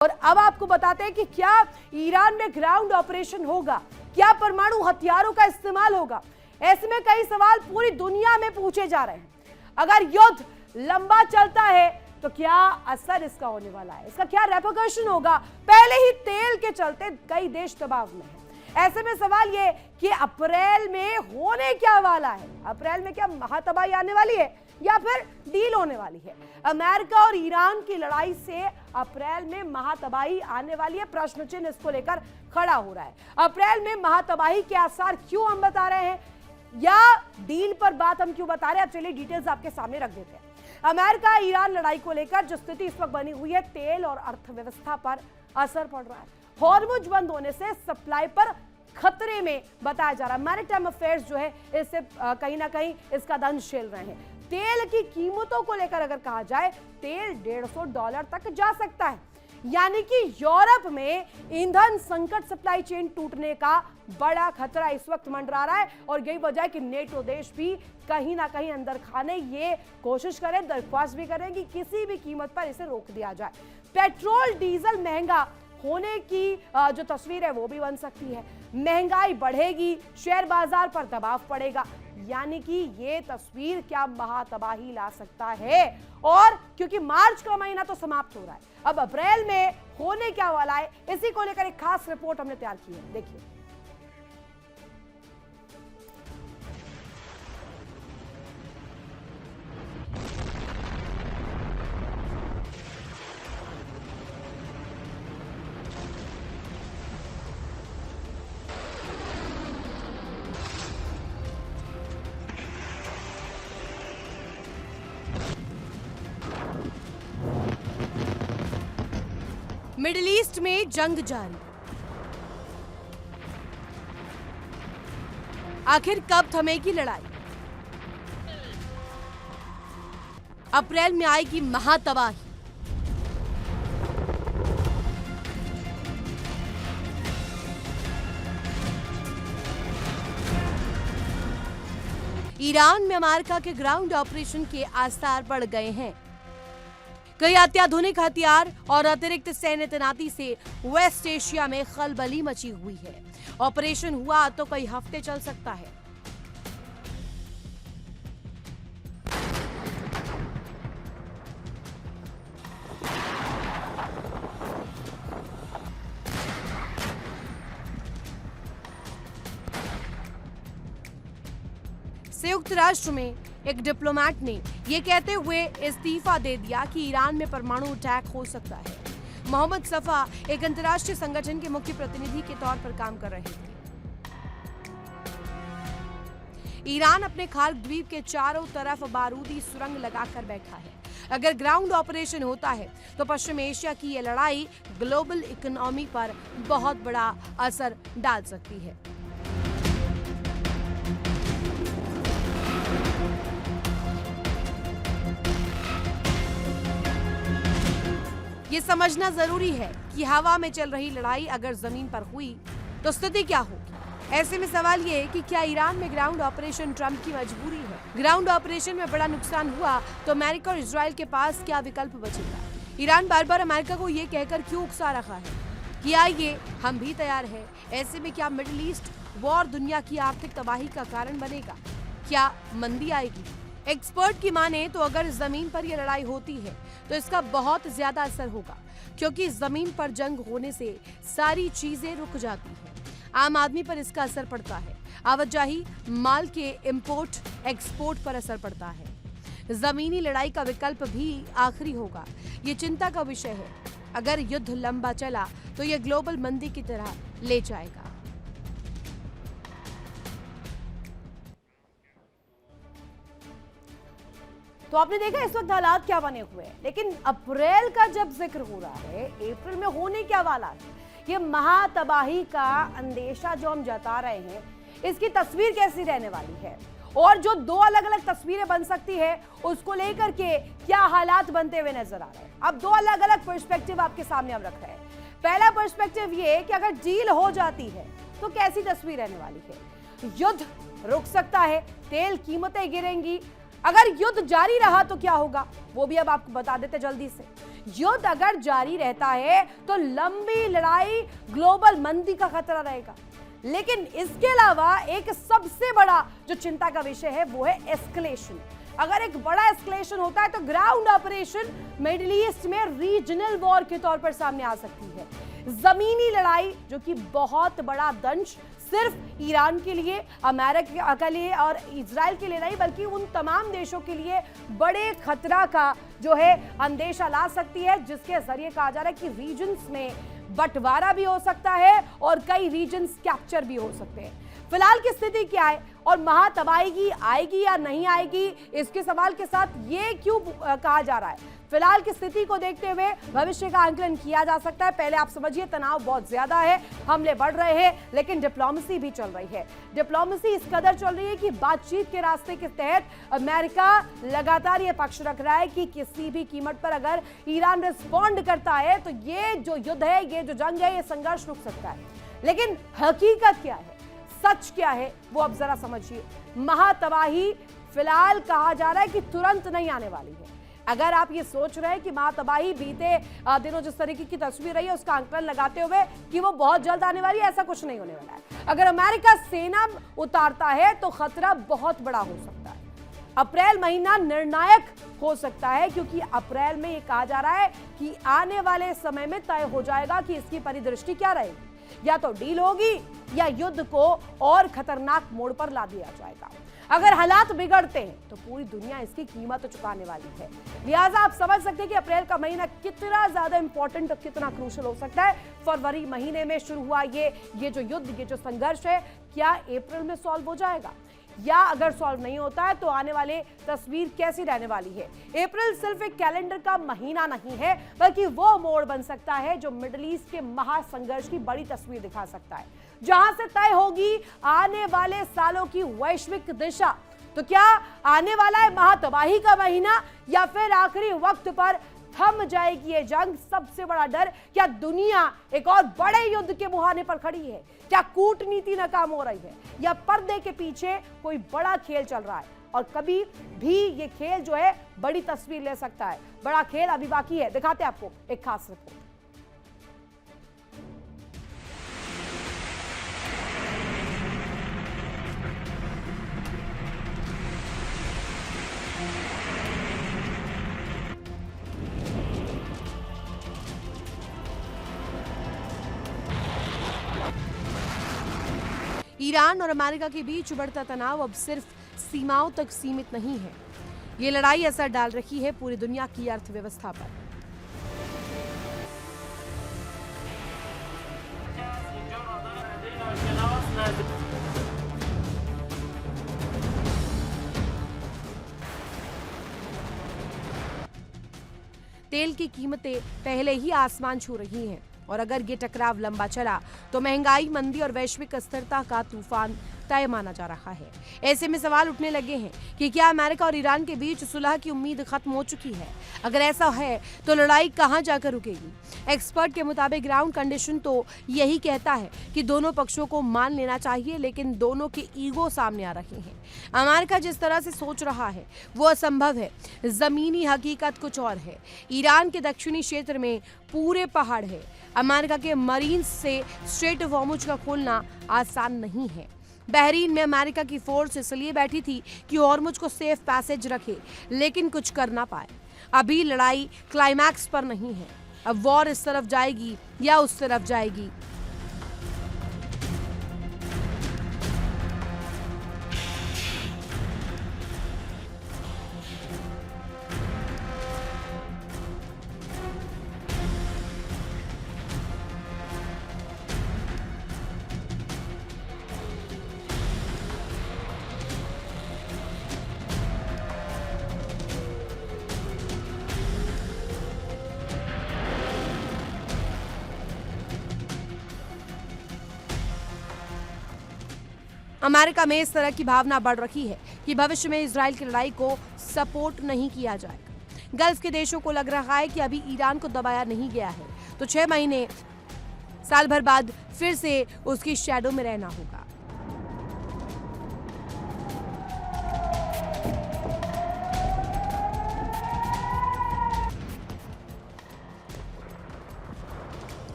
और अब आपको बताते हैं कि क्या ईरान में ग्राउंड ऑपरेशन होगा, क्या परमाणु हथियारों का इस्तेमाल होगा। ऐसे में कई सवाल पूरी दुनिया में पूछे जा रहे हैं। अगर युद्ध लंबा चलता है तो क्या असर इसका होने वाला है, इसका क्या रेपरकशन होगा। पहले ही तेल के चलते कई देश दबाव में हैं। ऐसे में सवाल ये कि अप्रैल में होने क्या वाला है। अप्रैल में क्या महातबाही आने वाली है या फिर डील होने वाली है। अमेरिका और ईरान की लड़ाई से अप्रैल में महातबाही आने वाली है, प्रश्न चिन्ह इसको लेकर खड़ा हो रहा है। अप्रैल में महातबाही के आसार क्यों हम बता रहे हैं या डील पर बात हम क्यों बता रहे हैं, अब चलिए डिटेल्स आपके सामने रख देते हैं। अमेरिका ईरान लड़ाई को लेकर जो स्थिति इस वक्त बनी हुई है, तेल और अर्थव्यवस्था पर असर पड़ रहा है। हॉर्मुज बंद होने से सप्लाई पर खतरे में बताया जा रहा है। मैरिटाइम अफेयर्स जो है इससे कहीं ना कहीं इसका दंश झेल रहे हैं। तेल की कीमतों को लेकर अगर कहा जाए, तेल $150 तक जा सकता है, यानी कि यूरोप में ईंधन संकट, सप्लाई चेन टूटने का बड़ा खतरा इस वक्त मंडरा रहा है। और यही वजह है कि नेटो देश भी कहीं ना कहीं अंदर खाने ये कोशिश करें, दरख्वास्त भी करें कि किसी भी कीमत पर इसे रोक दिया जाए। पेट्रोल डीजल महंगा होने की जो तस्वीर है वो भी बन सकती है। महंगाई बढ़ेगी, शेयर बाजार पर दबाव पड़ेगा, यानी कि ये तस्वीर क्या महातबाही ला सकता है। और क्योंकि मार्च का महीना तो समाप्त हो रहा है, अब अप्रैल में होने क्या वाला है, इसी को लेकर एक खास रिपोर्ट हमने तैयार की है, देखिए। मिडिल ईस्ट में जंग जारी, आखिर कब थमेगी लड़ाई। अप्रैल में आएगी महातबाही। ईरान में अमेरिका के ग्राउंड ऑपरेशन के आसार बढ़ गए हैं। कई अत्याधुनिक हथियार और अतिरिक्त सैन्य तैनाती से वेस्ट एशिया में खलबली मची हुई है। ऑपरेशन हुआ तो कई हफ्ते चल सकता है। संयुक्त राष्ट्र में एक डिप्लोमेट ने यह कहते हुए इस्तीफा दे दिया कि ईरान में परमाणु अटैक हो सकता है। मोहम्मद सफा एक अंतर्राष्ट्रीय संगठन के मुख्य प्रतिनिधि के तौर पर काम कर रहे थे। ईरान अपने खार्क द्वीप के चारों तरफ बारूदी सुरंग लगाकर बैठा है। अगर ग्राउंड ऑपरेशन होता है तो पश्चिम एशिया की यह लड़ाई ग्लोबल इकोनॉमी पर बहुत बड़ा असर डाल सकती है। ये समझना जरूरी है कि हवा में चल रही लड़ाई अगर जमीन पर हुई तो स्थिति क्या होगी। ऐसे में सवाल ये है कि क्या ईरान में ग्राउंड ऑपरेशन ट्रंप की मजबूरी है। ग्राउंड ऑपरेशन में बड़ा नुकसान हुआ तो अमेरिका और इजराइल के पास क्या विकल्प बचेगा। ईरान बार बार अमेरिका को ये कहकर क्यों उकसा रहा है कि आइए हम भी तैयार है। ऐसे में क्या मिडिल ईस्ट वॉर दुनिया की आर्थिक तबाही का कारण बनेगा, क्या मंदी आएगी। एक्सपर्ट की माने तो अगर जमीन पर यह लड़ाई होती है तो इसका बहुत ज्यादा असर होगा, क्योंकि जमीन पर जंग होने से सारी चीजें रुक जाती हैं। आम आदमी पर इसका असर पड़ता है, आवाजाही, माल के इंपोर्ट एक्सपोर्ट पर असर पड़ता है। जमीनी लड़ाई का विकल्प भी आखिरी होगा। ये चिंता का विषय है। अगर युद्ध लंबा चला तो यह ग्लोबल मंदी की तरह ले जाएगा। तो आपने देखा इस वक्त हालात क्या बने हुए हैं, लेकिन अप्रैल का जब जिक्र हो रहा है, अप्रैल में होने क्या वाला है, ये महातबाही का अंदेशा जो हम जता रहे हैं, इसकी तस्वीर कैसी रहने वाली है और जो दो अलग अलग तस्वीरें बन सकती है उसको लेकर के क्या हालात बनते हुए नजर आ रहे हैं। अब दो अलग अलग पर्सपेक्टिव आपके सामने हम रख रहे हैं। पहला पर्सपेक्टिव ये कि अगर डील हो जाती है तो कैसी तस्वीर रहने वाली है। युद्ध रुक सकता है, तेल कीमतें गिरेंगी, अगर युद्ध जारी रहा तो क्या होगा वो भी अब आपको बता देते जल्दी से। युद्ध अगर जारी रहता है तो लंबी लड़ाई, ग्लोबल मंदी का खतरा रहेगा। लेकिन इसके अलावा एक सबसे बड़ा जो चिंता का विषय है वो है एस्केलेशन। अगर एक बड़ा एस्केलेशन होता है तो ग्राउंड ऑपरेशन मिडिल ईस्ट में रीजनल वॉर के तौर पर सामने आ सकती है। जमीनी लड़ाई जो कि बहुत बड़ा दंश सिर्फ ईरान के लिए, अमेरिका के लिए और इजराइल के लिए नहीं बल्कि उन तमाम देशों के लिए बड़े खतरा का जो है अंदेशा ला सकती है, जिसके जरिए कहा जा रहा है कि रीजन्स में बंटवारा भी हो सकता है और कई रीजन्स कैप्चर भी हो सकते हैं। फिलहाल की स्थिति क्या है और महातबाही आएगी या नहीं आएगी, इसके सवाल के साथ ये क्यों कहा जा रहा है? फिलहाल की स्थिति को देखते हुए भविष्य का आंकलन किया जा सकता है। पहले आप समझिए, तनाव बहुत ज्यादा है, हमले बढ़ रहे हैं, लेकिन डिप्लोमेसी भी चल रही है। डिप्लोमेसी इस कदर चल रही है कि बातचीत के रास्ते के तहत अमेरिका लगातार ये पक्ष रख रहा है कि किसी भी कीमत पर अगर ईरान रिस्पॉन्ड करता है तो ये जो युद्ध है, ये जो जंग है, ये संघर्ष रुक सकता है। लेकिन हकीकत क्या है, सच क्या है, वो अब जरा समझिए। महातबाही फिलहाल कहा जा रहा है कि तुरंत नहीं आने वाली है। अगर आप ये सोच रहे हैं कि महातबाही बीते दिनों जिस तरीके की तस्वीर रही है उसका आंकलन लगाते हुए कि वो बहुत जल्द आने वाली है, ऐसा कुछ नहीं होने वाला है। अगर अमेरिका सेना उतारता है तो खतरा बहुत बड़ा हो सकता है। अप्रैल महीना निर्णायक हो सकता है, क्योंकि अप्रैल में ये कहा जा रहा है कि आने वाले समय में तय हो जाएगा कि इसकी परिदृष्टि क्या रहेगी। या तो डील होगी या युद्ध को और खतरनाक मोड़ पर ला दिया जाएगा। अगर हालात बिगड़ते हैं तो पूरी दुनिया इसकी कीमत चुकाने वाली है। लिहाजा आप समझ सकते हैं कि अप्रैल का महीना कितना ज्यादा इंपॉर्टेंट और कितना क्रूशल हो सकता है। फरवरी महीने में शुरू हुआ ये जो युद्ध, ये जो संघर्ष है, क्या अप्रैल में सॉल्व हो जाएगा? या अगर सॉल्व नहीं होता है तो आने वाले तस्वीर कैसी रहने वाली है? अप्रैल सिर्फ एक कैलेंडर का महीना नहीं है, बल्कि वो मोड़ बन सकता है जो मिडिल ईस्ट के महासंघर्ष की बड़ी तस्वीर दिखा सकता है, जहां से तय होगी आने वाले सालों की वैश्विक दिशा। तो क्या आने वाला है महातबाही का महीना, या फिर आखिरी वक्त पर थम जाएगी ये जंग? सबसे बड़ा डर, क्या दुनिया एक और बड़े युद्ध के मुहाने पर खड़ी है? क्या कूटनीति नाकाम हो रही है, या पर्दे के पीछे कोई बड़ा खेल चल रहा है? और कभी भी ये खेल जो है बड़ी तस्वीर ले सकता है। बड़ा खेल अभी बाकी है, दिखाते हैं आपको एक खास रिपोर्ट। ईरान और अमेरिका के बीच बढ़ता तनाव अब सिर्फ सीमाओं तक सीमित नहीं है। ये लड़ाई असर डाल रही है पूरी दुनिया की अर्थव्यवस्था पर। तेल की कीमतें पहले ही आसमान छू रही हैं, और अगर ये टकराव लंबा चला तो महंगाई, मंदी और वैश्विक अस्थिरता का तूफान तय माना जा रहा है। ऐसे में सवाल उठने लगे हैं कि क्या अमेरिका और ईरान के बीच सुलह की उम्मीद खत्म हो चुकी है? अगर ऐसा है तो लड़ाई कहां जाकर रुकेगी? एक्सपर्ट के मुताबिक ग्राउंड कंडीशन तो यही कहता है कि दोनों पक्षों को मान लेना चाहिए, लेकिन दोनों के ईगो सामने आ रहे हैं। अमेरिका जिस तरह से सोच रहा है वो असंभव है, जमीनी हकीकत कुछ और है। ईरान के दक्षिणी क्षेत्र में पूरे पहाड़ है। अमेरिका के मरीन्स से स्ट्रेट ऑफ हॉर्मुज का खोलना आसान नहीं है। बहरीन में अमेरिका की फोर्स इसलिए बैठी थी कि हॉर्मुज को सेफ पैसेज रखे, लेकिन कुछ कर ना पाए। अभी लड़ाई क्लाइमैक्स पर नहीं है। अब वॉर इस तरफ जाएगी या उस तरफ जाएगी। अमेरिका में इस तरह की भावना बढ़ रही है कि भविष्य में इजराइल की लड़ाई को सपोर्ट नहीं किया जाएगा। गल्फ के देशों को लग रहा है कि अभी ईरान को दबाया नहीं गया है तो 6 महीने, साल भर बाद फिर से उसकी शैडो में रहना होगा।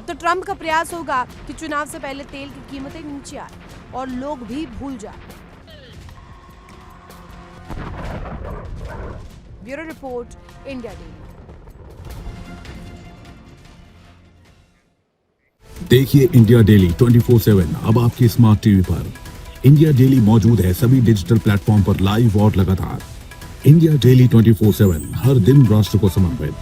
अब तो ट्रंप का प्रयास होगा कि चुनाव से पहले तेल की कीमतें नीचे आए और लोग भी भूल जाएं। Bureau report, India daily. देखिए इंडिया डेली 24/7 अब आपके स्मार्ट टीवी पर। इंडिया डेली मौजूद है सभी डिजिटल प्लेटफॉर्म पर लाइव और लगातार। इंडिया डेली 24/7 हर दिन राष्ट्र को समर्पित।